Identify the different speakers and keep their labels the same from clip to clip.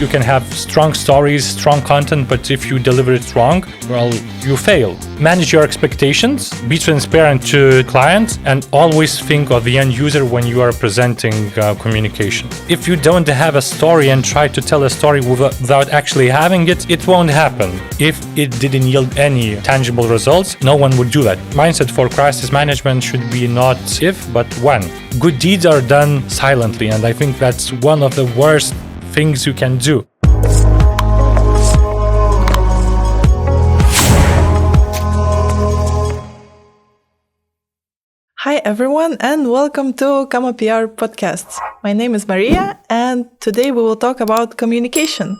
Speaker 1: You can have strong stories, strong content, but if you deliver it wrong, well, you fail. Manage your expectations, be transparent to clients, and always think of the end user when you are presenting communication. If you don't have a story and try to tell a story without actually having it, it won't happen. If it didn't yield any tangible results, no one would do that. Mindset for crisis management should be not if, but when. Good deeds are done silently, and I think that's one of the worst things you can do.
Speaker 2: Hi everyone and welcome to Kama PR podcasts. My name is Maria and today we will talk about communication.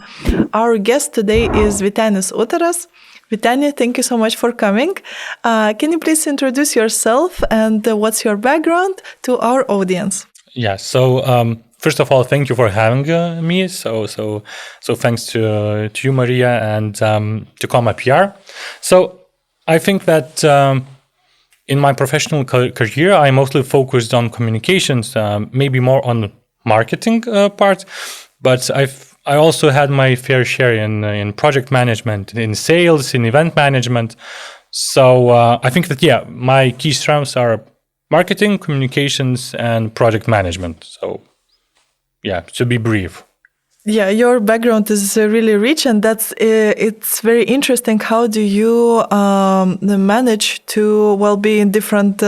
Speaker 2: Our guest today is Vytenis Utaras. Vytenis, thank you so much for coming. Can you please introduce yourself and what's your background to our audience?
Speaker 1: Yeah, so first of all, thank you for having me. So thanks to you, Maria, and to Kama PR. So I think that in my professional career, I mostly focused on communications, maybe more on the marketing part, but I also had my fair share in project management, in sales, in event management. So I think that, my key strengths are marketing, communications, and project management. So, to be brief.
Speaker 2: Yeah, your background is really rich, and it's very interesting. How do you manage to be in different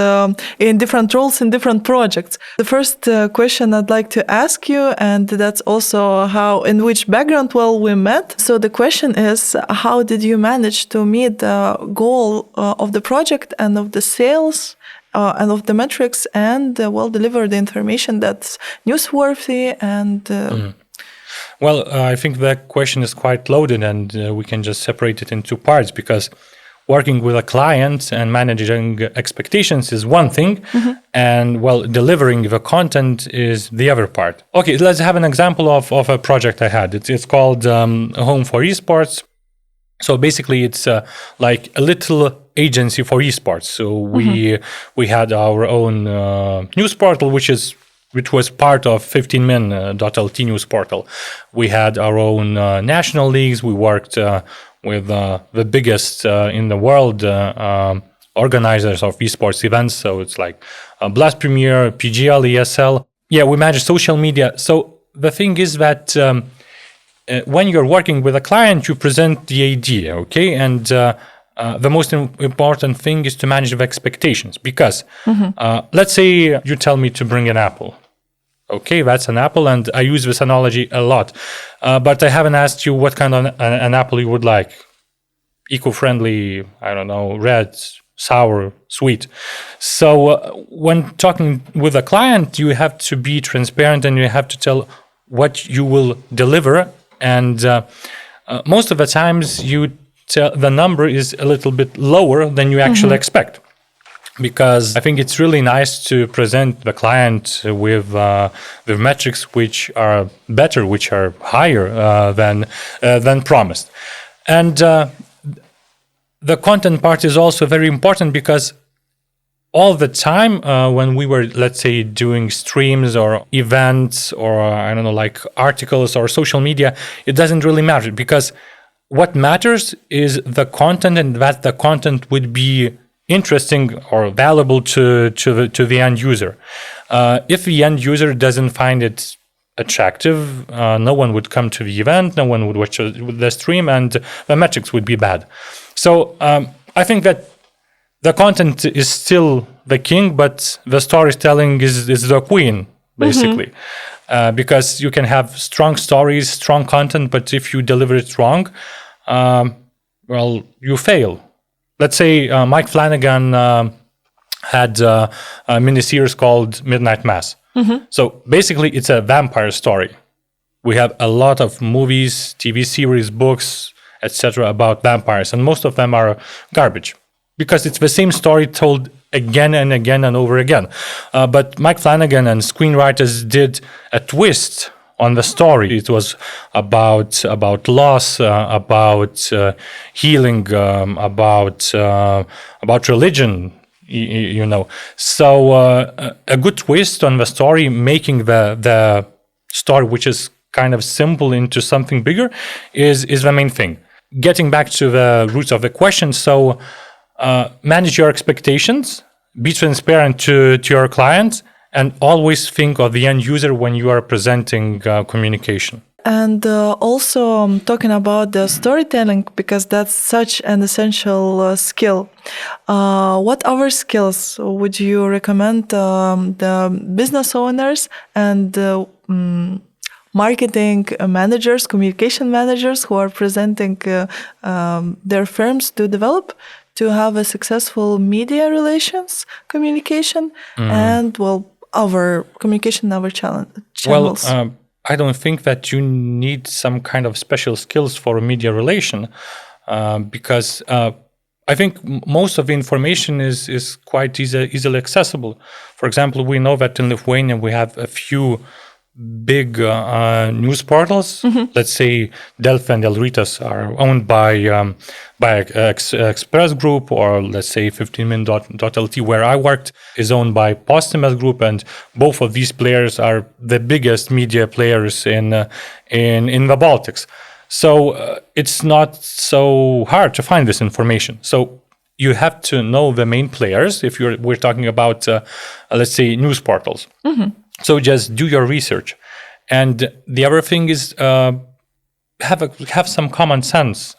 Speaker 2: roles in different projects? The first question I'd like to ask you, and that's also in which background we met. So the question is, how did you manage to meet the goal of the project and of the sales? And of the metrics, and deliver the information that's newsworthy and.
Speaker 1: Well, I think that question is quite loaded, and we can just separate it in two parts, because working with a client and managing expectations is one thing, and delivering the content is the other part. Okay, let's have an example of a project I had. It's called Home for Esports. So basically, it's like a little agency for esports. So we had our own news portal, which was part of 15min.lt news portal. We had our own national leagues. We worked with the biggest in the world organizers of esports events. So it's like Blast Premier, PGL, ESL. Yeah, we manage social media. So the thing is that when you're working with a client, you present the idea, okay? And the most important thing is to manage the expectations, because let's say you tell me to bring an apple. Okay, that's an apple, and I use this analogy a lot. But I haven't asked you what kind of an apple you would like. Eco-friendly, I don't know, red, sour, sweet. So when talking with a client, you have to be transparent and you have to tell what you will deliver. And most of the times the number is a little bit lower than you actually expect, because I think it's really nice to present the client with metrics which are better, which are higher than promised. And the content part is also very important, because all the time when we were, let's say, doing streams or events or like articles or social media, it doesn't really matter, because what matters is the content, and that the content would be interesting or valuable to the end user. If the end user doesn't find it attractive, no one would come to the event, no one would watch the stream, and the metrics would be bad. So I think that the content is still the king, but the storytelling is the queen, basically. Because you can have strong stories, strong content, but if you deliver it wrong, you fail. Let's say Mike Flanagan had a miniseries called Midnight Mass. So basically, it's a vampire story. We have a lot of movies, TV series, books, etc. about vampires, and most of them are garbage, because it's the same story told again and again and over again. But Mike Flanagan and screenwriters did a twist on the story. It was about loss, about healing, about religion, you know. So a good twist on the story, making the story, which is kind of simple into something bigger is the main thing. Getting back to the roots of the question, so manage your expectations, be transparent to your clients, and always think of the end user when you are presenting communication.
Speaker 2: And also talking about the storytelling, because that's such an essential skill. What other skills would you recommend the business owners and marketing managers, communication managers who are presenting their firms to develop to have a successful media relations communication and, our communication, our channels?
Speaker 1: Well, I don't think that you need some kind of special skills for media relation because I think most of the information is quite easily accessible. For example, we know that in Lithuania we have a few big news portals. Let's say Delfi and Elrytas are owned by Express Group, or let's say 15min.lt, where I worked, is owned by Postimes Group, and both of these players are the biggest media players in the Baltics. So it's not so hard to find this information. So you have to know the main players if we're talking about let's say news portals. So just do your research. And the other thing is have some common sense.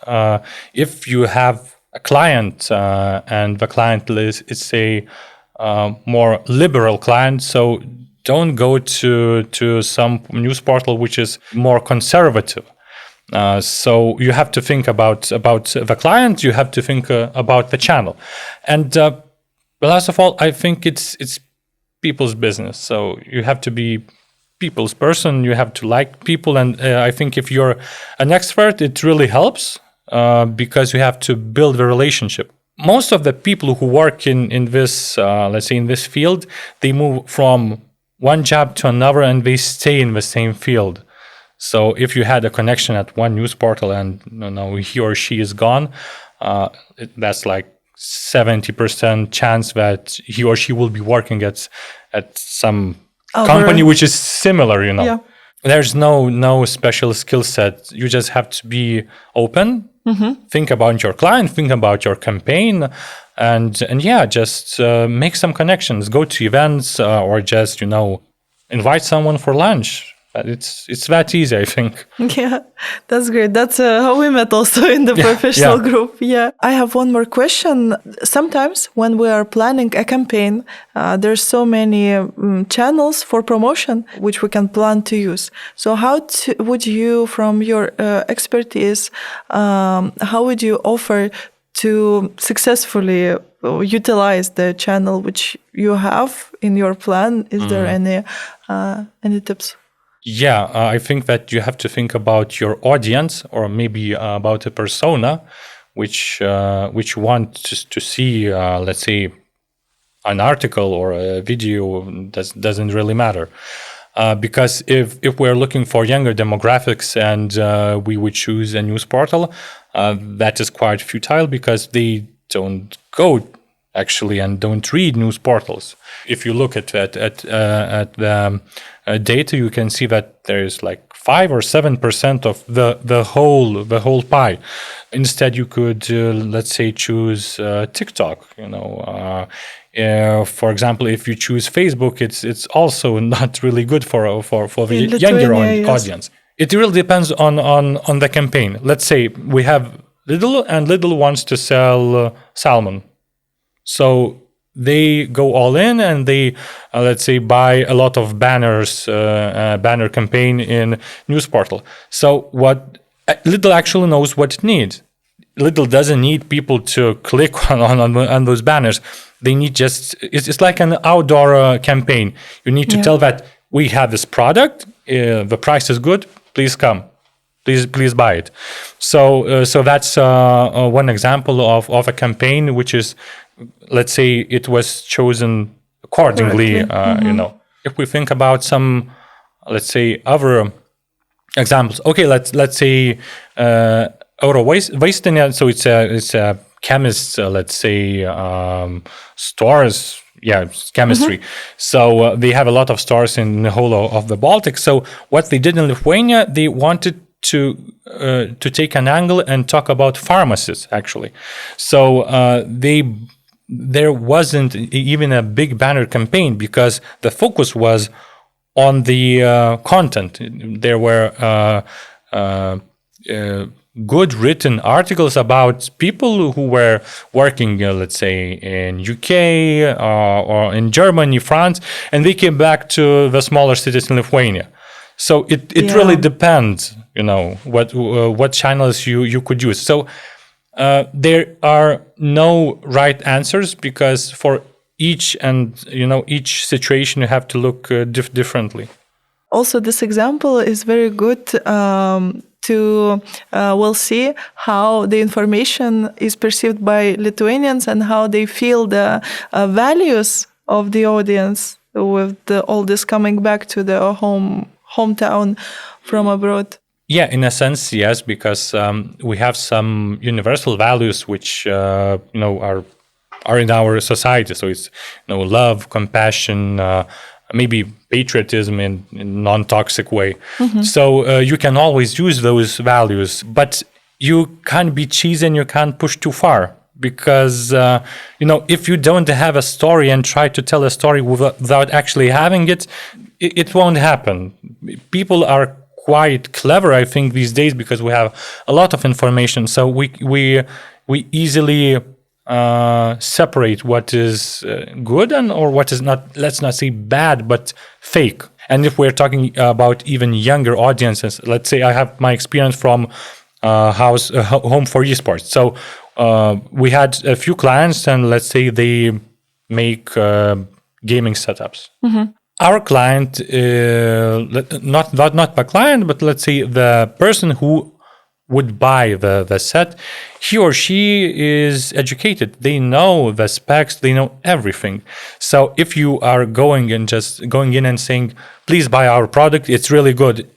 Speaker 1: If you have a client and the client is a more liberal client, so don't go to some news portal which is more conservative. So you have to think about the client, you have to think about the channel. And last of all, I think it's people's business. So you have to be people's person, you have to like people. And I think if you're an expert, it really helps because you have to build the relationship. Most of the people who work in this, let's say in this field, they move from one job to another and they stay in the same field. So if you had a connection at one news portal and he or she is gone, that's like 70% chance that he or she will be working at some company which is similar, Yeah. There's no special skill set. You just have to be open, think about your client, think about your campaign, and yeah, just make some connections, go to events or just, invite someone for lunch. It's that easy, I think.
Speaker 2: Yeah, that's great. That's how we met also in the professional group. Yeah. I have one more question. Sometimes when we are planning a campaign, there's so many channels for promotion which we can plan to use. So how would you, from your expertise, how would you offer to successfully utilize the channel which you have in your plan? Is there any tips?
Speaker 1: Yeah, I think that you have to think about your audience, or maybe about a persona, which want to see, let's say, an article or a video. Doesn't really matter, because if we're looking for younger demographics and we would choose a news portal, that is quite futile because they don't go actually and don't read news portals. If you look at the data, you can see that there is like 5 or 7% of the whole pie. Instead, you could let's say choose TikTok. For example, if you choose Facebook, it's also not really good for the younger audience. It really depends on the campaign. Let's say we have Lidl, and Lidl wants to sell salmon. So they go all in and they, let's say, buy a lot of banners, banner campaign in news portal. So what Lidl actually knows what it needs. Lidl doesn't need people to click on those banners. They need it's like an outdoor campaign. You need to tell that we have this product, the price is good, please come. Please buy it. So that's one example of a campaign which is, let's say, it was chosen accordingly. If we think about some, let's say, other examples. Okay, let's say Vytenis. So it's a chemist, let's say, stores it's chemistry. So they have a lot of stores in the whole of the Baltic. So what they did in Lithuania, they wanted to take an angle and talk about pharmacists, actually. So there wasn't even a big banner campaign because the focus was on the content. There were good written articles about people who were working, let's say, in UK or in Germany, France, and they came back to the smaller cities in Lithuania. So it really depends, what channels you could use. So there are no right answers because for each situation you have to look differently.
Speaker 2: Also, this example is very good to see how the information is perceived by Lithuanians and how they feel the values of the audience with all this coming back to the hometown from abroad.
Speaker 1: Yeah, in a sense, yes, because we have some universal values which are in our society. So it's love, compassion, maybe patriotism in non-toxic way. So you can always use those values, but you can't be cheesy and you can't push too far because if you don't have a story and try to tell a story without actually having it, it won't happen. People are quite clever, I think, these days because we have a lot of information. So we easily separate what is good or what is not, let's not say bad, but fake. And if we're talking about even younger audiences, let's say I have my experience from Home for Esports. So we had a few clients and let's say they make gaming setups. Our client, not my client, but let's say the person who would buy the set, he or she is educated. They know the specs, they know everything. So if you are going in and saying, please buy our product, it's really good.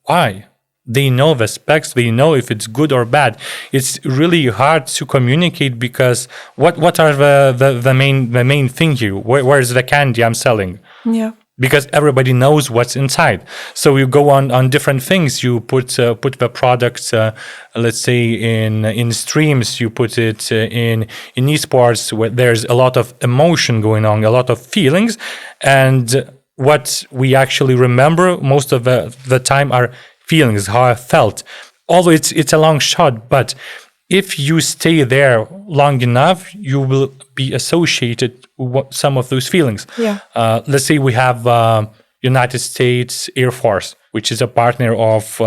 Speaker 1: Why? They know the specs, they know if it's good or bad. It's really hard to communicate because what are the main thing here? Where is the candy I'm selling?
Speaker 2: Yeah.
Speaker 1: Because everybody knows what's inside. So you go on different things. You put the products, let's say in streams. You put it in esports where there's a lot of emotion going on, a lot of feelings, and what we actually remember most of the time are feelings, how I felt. Although it's a long shot, but if you stay there long enough, you will be associated with some of those feelings.
Speaker 2: Yeah.
Speaker 1: Let's say we have United States Air Force, which is a partner of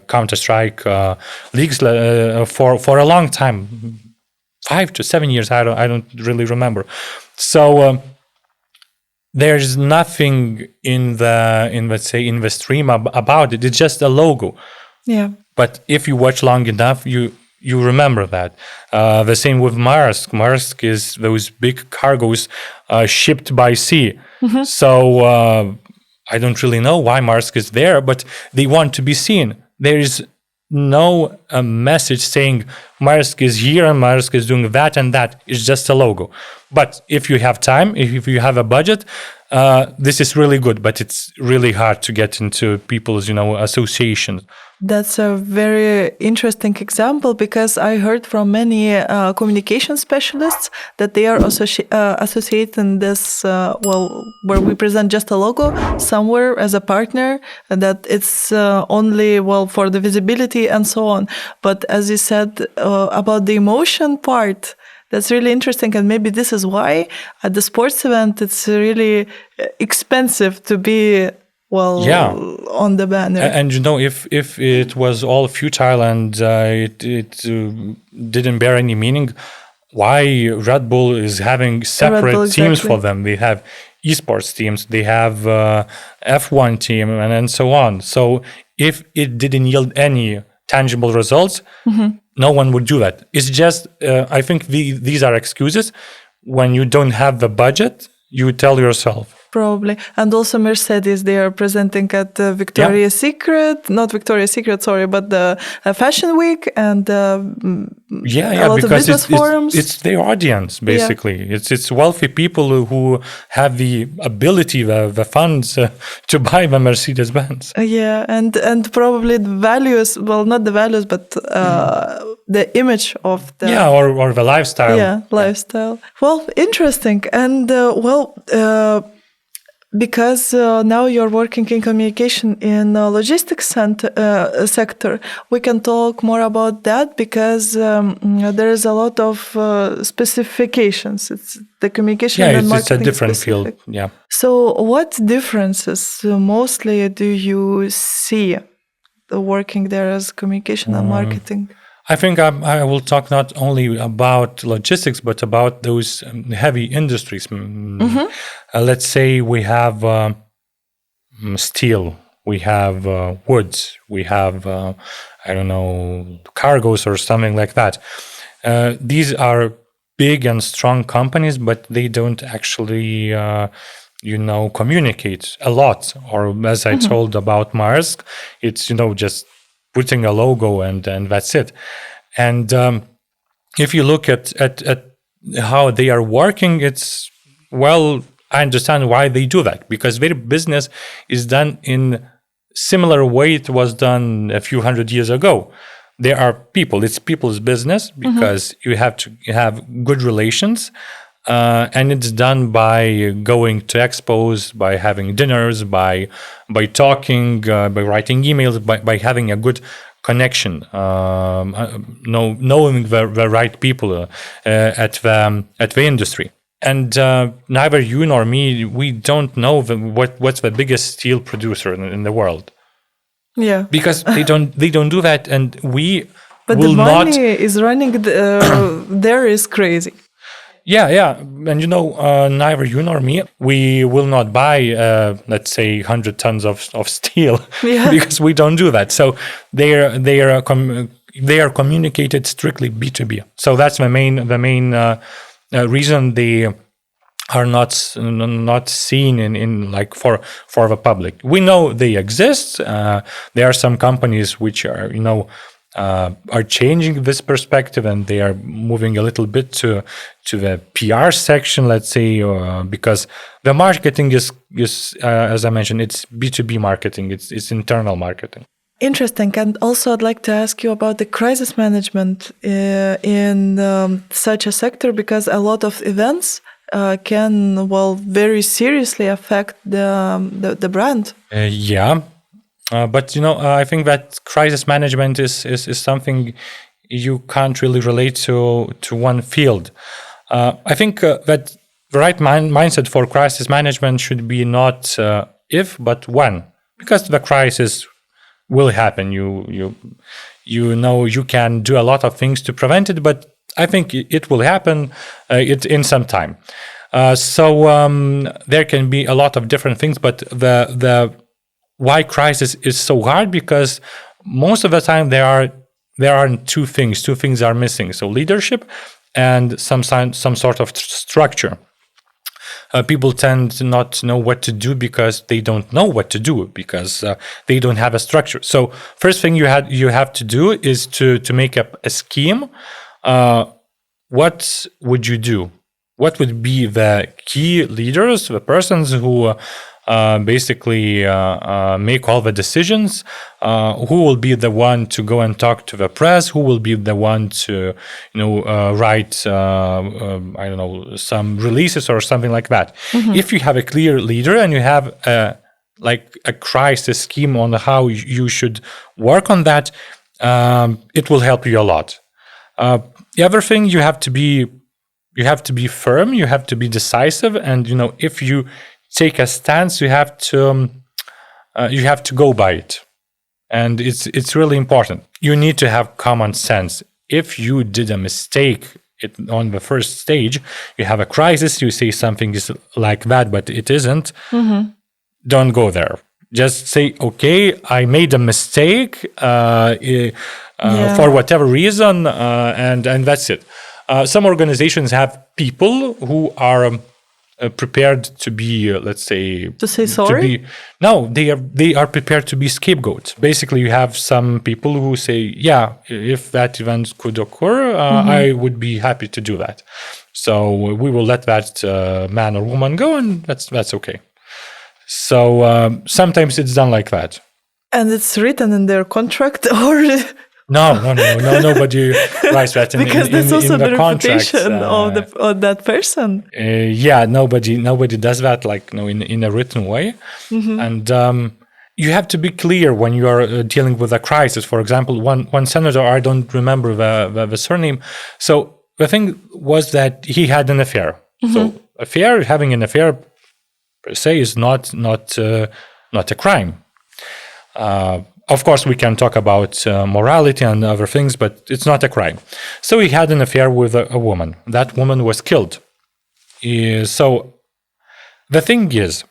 Speaker 1: Counter-Strike leagues for a long time, 5 to 7 years. I don't really remember. So there's nothing in the stream about it. It's just a logo.
Speaker 2: Yeah.
Speaker 1: But if you watch long enough, you remember that. The same with Maersk. Maersk is those big cargoes shipped by sea. So I don't really know why Maersk is there, but they want to be seen. There is no message saying Maersk is here and Maersk is doing that and that. It's just a logo. But if you have time, if you have a budget, this is really good. But it's really hard to get into people's, associations.
Speaker 2: That's a very interesting example because I heard from many communication specialists that they are associating this, where we present just a logo somewhere as a partner, that it's only, for the visibility and so on. But as you said about the emotion part, that's really interesting. And maybe this is why at the sports event, it's really expensive to be on the banner.
Speaker 1: And if it was all futile and it didn't bear any meaning, why Red Bull is having separate teams for them? They have esports teams, they have F1 team, and so on. So if it didn't yield any tangible results, no one would do that. It's just, I think these are excuses. When you don't have the budget, you tell yourself,
Speaker 2: Probably. And also Mercedes, they are presenting at Victoria's Secret, not Victoria's Secret, sorry, but the Fashion Week and a lot of business forums.
Speaker 1: It's their audience, basically. Yeah. It's wealthy people who have the ability, the funds to buy the Mercedes-Benz.
Speaker 2: Yeah, and probably the values, well, not the values, but the image of the...
Speaker 1: Yeah, or the lifestyle.
Speaker 2: Yeah, lifestyle. Well, interesting. And, because now you're working in communication in logistics sector, we can talk more about that because there is a lot of specifications. It's the communication and marketing.
Speaker 1: It's a different
Speaker 2: specific.
Speaker 1: field. Yeah.
Speaker 2: So, what differences mostly do you see working there as communication and marketing?
Speaker 1: I think I will talk not only about logistics, but about those heavy industries. Let's say we have steel, we have woods, we have, cargoes or something like that. These are big and strong companies, but they don't actually, communicate a lot. Or as I told about Maersk, it's, just putting a logo and that's it. And if you look at how they are working, it's, well, I understand why they do that, because their business is done in similar way it was done a few hundred years ago. There are people, it's people's business, because you have to have good relations. And it's done by going to expos, by having dinners, by talking, by writing emails, by having a good connection, knowing the right people at the industry. And neither you nor me, we don't know what's the biggest steel producer in the world.
Speaker 2: Yeah,
Speaker 1: because they don't do that, and we
Speaker 2: but
Speaker 1: will
Speaker 2: the money
Speaker 1: not.
Speaker 2: Is running there is crazy.
Speaker 1: Yeah, and neither you nor me, we will not buy, let's say, 100 tons of steel, because we don't do that. So they are communicated strictly B2B. So that's the main reason they are not seen in like for the public. We know they exist. There are some companies which are are changing this perspective, and they are moving a little bit to the PR section, let's say, because the marketing is as I mentioned, it's B2B marketing, it's internal marketing.
Speaker 2: Interesting. And also I'd like to ask you about the crisis management in such a sector, because a lot of events can, very seriously affect the brand. But
Speaker 1: I think that crisis management is something you can't really relate to one field. I think that the right mindset for crisis management should be not if, but when, because the crisis will happen. You can do a lot of things to prevent it, but I think it will happen in some time. So there can be a lot of different things, but the why crisis is so hard, because most of the time there are two things are missing. So leadership and some sort of structure. People tend to not know what to do because they don't know what to do, because they don't have a structure. So first thing you have to do is to make up a scheme. What would you do? What would be the key leaders, the persons who basically make all the decisions? Who will be the one to go and talk to the press? Who will be the one to, write, some releases or something like that? If you have a clear leader and you have a crisis scheme on how you should work on that, it will help you a lot. The other thing, you have to be firm. You have to be decisive, and if you take a stance, you have to go by it, and it's really important. You need to have common sense. If you did a mistake on the first stage, you have a crisis, you say something is like that, but it isn't. Don't go there. Just say, okay, I made a mistake for whatever reason, and that's it. Some organizations have people who are prepared to be, let's say,
Speaker 2: To say sorry?
Speaker 1: No, they are prepared to be scapegoats. Basically, you have some people who say, yeah, if that event could occur, I would be happy to do that. So we will let that man or woman go, and that's okay. So sometimes it's done like that.
Speaker 2: And it's written in their contract, or
Speaker 1: No, nobody writes that in,
Speaker 2: because that's also
Speaker 1: in
Speaker 2: the
Speaker 1: contracts.
Speaker 2: reputation of that person.
Speaker 1: Yeah, nobody does that like in a written way, and you have to be clear when you are dealing with a crisis. For example, one senator, I don't remember the surname. So the thing was that he had an affair. So having an affair per se is not a crime. Of course, we can talk about morality and other things, but it's not a crime. So he had an affair with a woman. That woman was killed. So the thing is,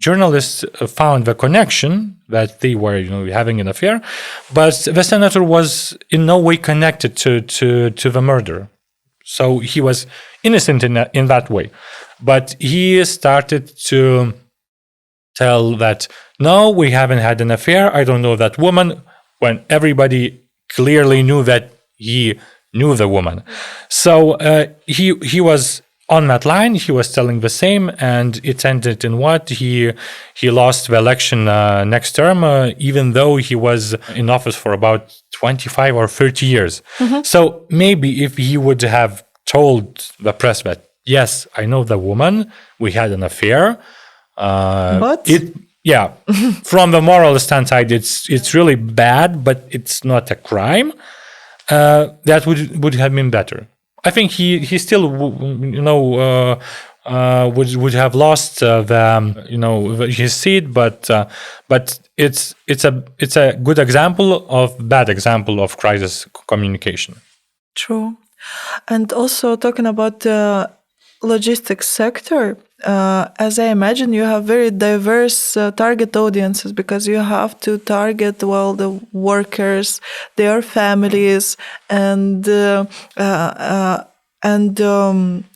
Speaker 1: journalists found the connection that they were, having an affair, but the senator was in no way connected to the murder. So he was innocent in that way. But he started to tell that, no, we haven't had an affair. I don't know that woman, when everybody clearly knew that he knew the woman. So he was on that line. He was telling the same, and it ended in what? He lost the election next term, even though he was in office for about 25 or 30 years. So maybe if he would have told the press that, yes, I know the woman, we had an affair,
Speaker 2: But
Speaker 1: from the moral standpoint, it's really bad, but it's not a crime. That would have been better. I think he still would have lost his seat, but it's a good example of bad example of crisis communication.
Speaker 2: true. And also talking about the logistics sector, as I imagine, you have very diverse target audiences, because you have to target the workers, their families, and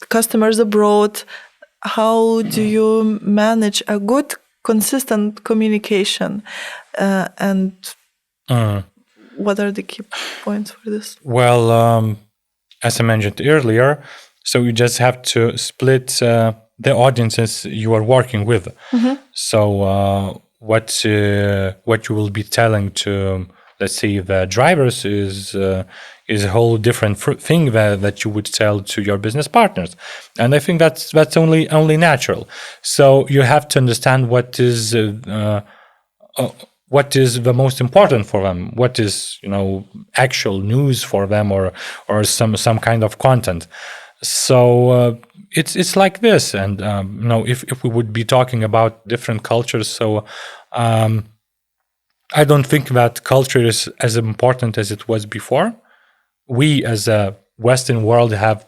Speaker 2: customers abroad. How do you manage a good, consistent communication, and what are the key points for this?
Speaker 1: Well, as I mentioned earlier, so you just have to split the audiences you are working with. So what you will be telling to, let's say, the drivers is a whole different thing that you would tell to your business partners, and I think that's only natural. So you have to understand what is the most important for them, what is actual news for them, or some kind of content. So it's like this, and if we would be talking about different cultures, so I don't think that culture is as important as it was before. We as a Western world have,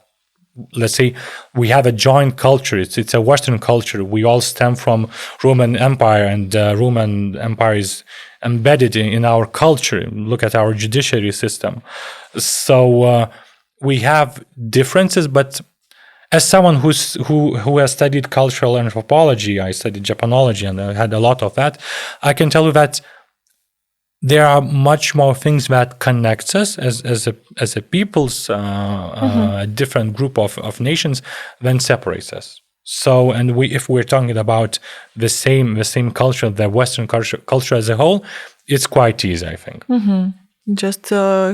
Speaker 1: let's say, we have a joint culture. It's a Western culture. We all stem from Roman Empire, and Roman Empire is embedded in our culture. Look at our judiciary system. So we have differences, but as someone who has studied cultural anthropology, I studied Japanology, and I had a lot of that. I can tell you that there are much more things that connects us as a people's different group of nations than separates us. So, and if we're talking about the same culture, the Western culture as a whole, it's quite easy, I think.
Speaker 2: Just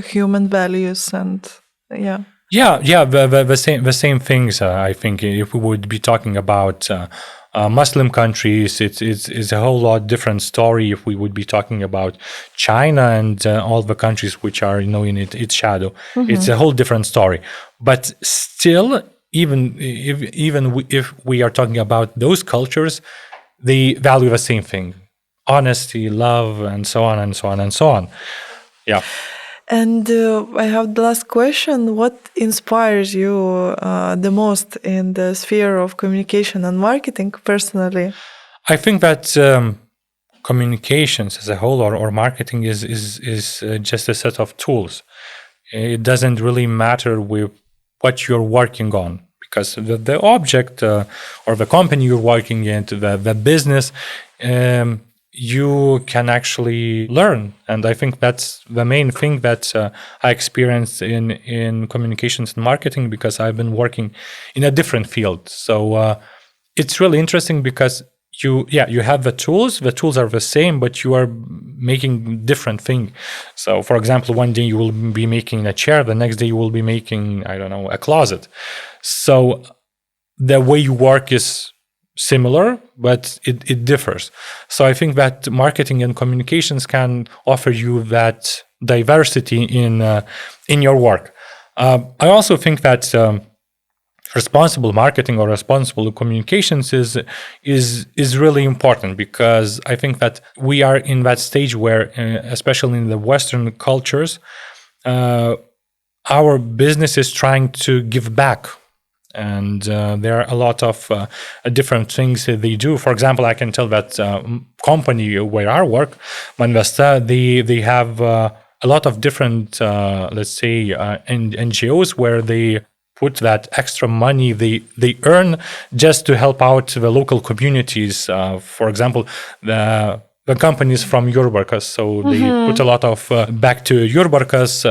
Speaker 2: human values and
Speaker 1: the same things. I think if we would be talking about Muslim countries, it's a whole lot different story. If we would be talking about China and all the countries which are in its shadow, it's a whole different story. But still, even if we are talking about those cultures, they value the same thing: honesty, love, and so on and so on and so on. Yeah.
Speaker 2: And I have the last question. What inspires you the most in the sphere of communication and marketing personally?
Speaker 1: I think that communications as a whole, or marketing is just a set of tools. It doesn't really matter with what you're working on, because the object or the company you're working in, the business, you can actually learn. And I think that's the main thing that I experienced in communications and marketing, because I've been working in a different field. So it's really interesting because you have the tools are the same, but you are making different thing. So for example, one day you will be making a chair, the next day you will be making, I don't know, a closet. So the way you work is similar, but it differs. So I think that marketing and communications can offer you that diversity in your work. I also think that responsible marketing or responsible communications is really important, because I think that we are in that stage where, especially in the Western cultures, our business is trying to give back. And there are a lot of different things that they do. For example, I can tell that company where I work, Manvesta, they have a lot of different, let's say, NGOs where they put that extra money they earn just to help out the local communities. For example, the companies from Jurbarkas, so they put a lot of back to Jurbarkas,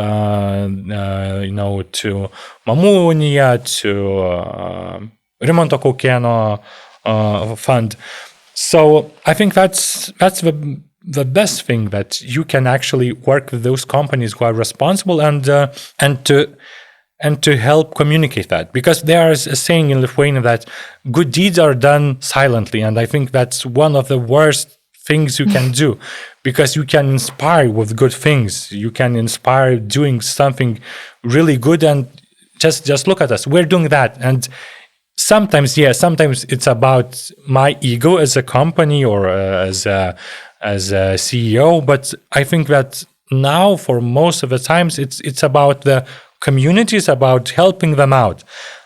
Speaker 1: to Mamų unija, to Rimanto Kaukėno fund. So I think that's the best thing, that you can actually work with those companies who are responsible and to help communicate that, because there is a saying in Lithuania that good deeds are done silently, and I think that's one of the worst things you can do, because you can inspire with good things. You can inspire doing something really good, and just look at us. We're doing that. And sometimes it's about my ego as a company or as a CEO. But I think that now, for most of the times, it's about the communities, about helping them out.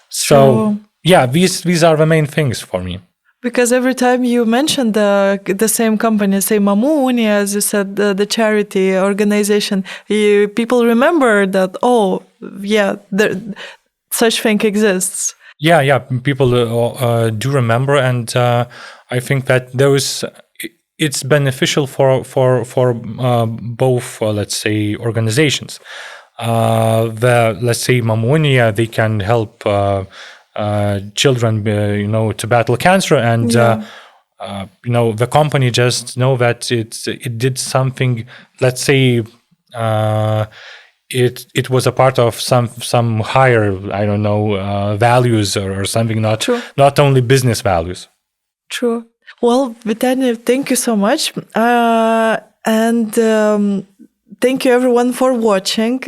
Speaker 1: So these are the main things for me.
Speaker 2: Because every time you mention the same company, say Mamų unija, as you said, the charity organization, people remember that, such thing exists.
Speaker 1: Yeah, people do remember, and I think that it's beneficial for both, let's say, organizations. Let's say Mamų unija, they can help children, to battle cancer, and the company just know that it did something. Let's say it was a part of some higher, I don't know, values or something, not only business values.
Speaker 2: True. Well, Vytenis, thank you so much, and. Thank you everyone for watching.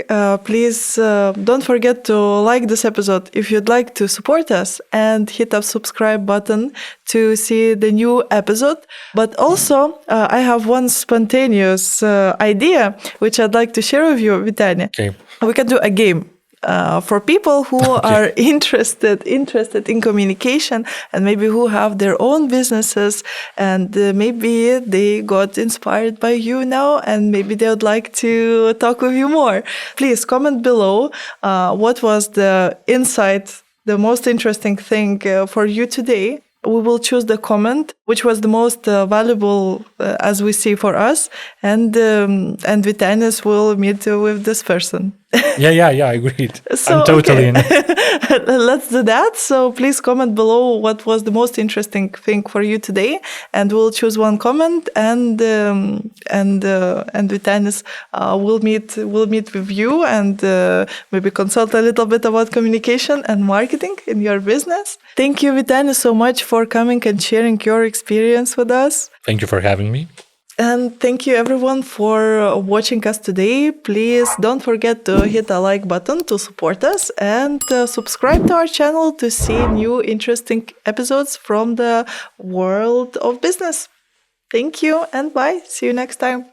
Speaker 2: Please don't forget to like this episode if you'd like to support us, and hit the subscribe button to see the new episode. But also, I have one spontaneous idea which I'd like to share with you, Vytenis.
Speaker 1: Okay.
Speaker 2: We can do a game. For people who are interested in communication, and maybe who have their own businesses, and maybe they got inspired by you now, and maybe they would like to talk with you more. Please comment below what was the insight, the most interesting thing for you today. We will choose the comment which was the most valuable as we see for us, and Vytenis will meet with this person.
Speaker 1: Yeah, agreed.
Speaker 2: So,
Speaker 1: I'm totally in.
Speaker 2: Let's do that. So please comment below what was the most interesting thing for you today, and we'll choose one comment, and Vytenis will meet with you, and maybe consult a little bit about communication and marketing in your business. Thank you, Vytenis, so much for coming and sharing your experience with us.
Speaker 1: Thank you for having me.
Speaker 2: And thank you everyone for watching us today. Please don't forget to hit the like button to support us, and subscribe to our channel to see new interesting episodes from the world of business. Thank you and bye. See you next time.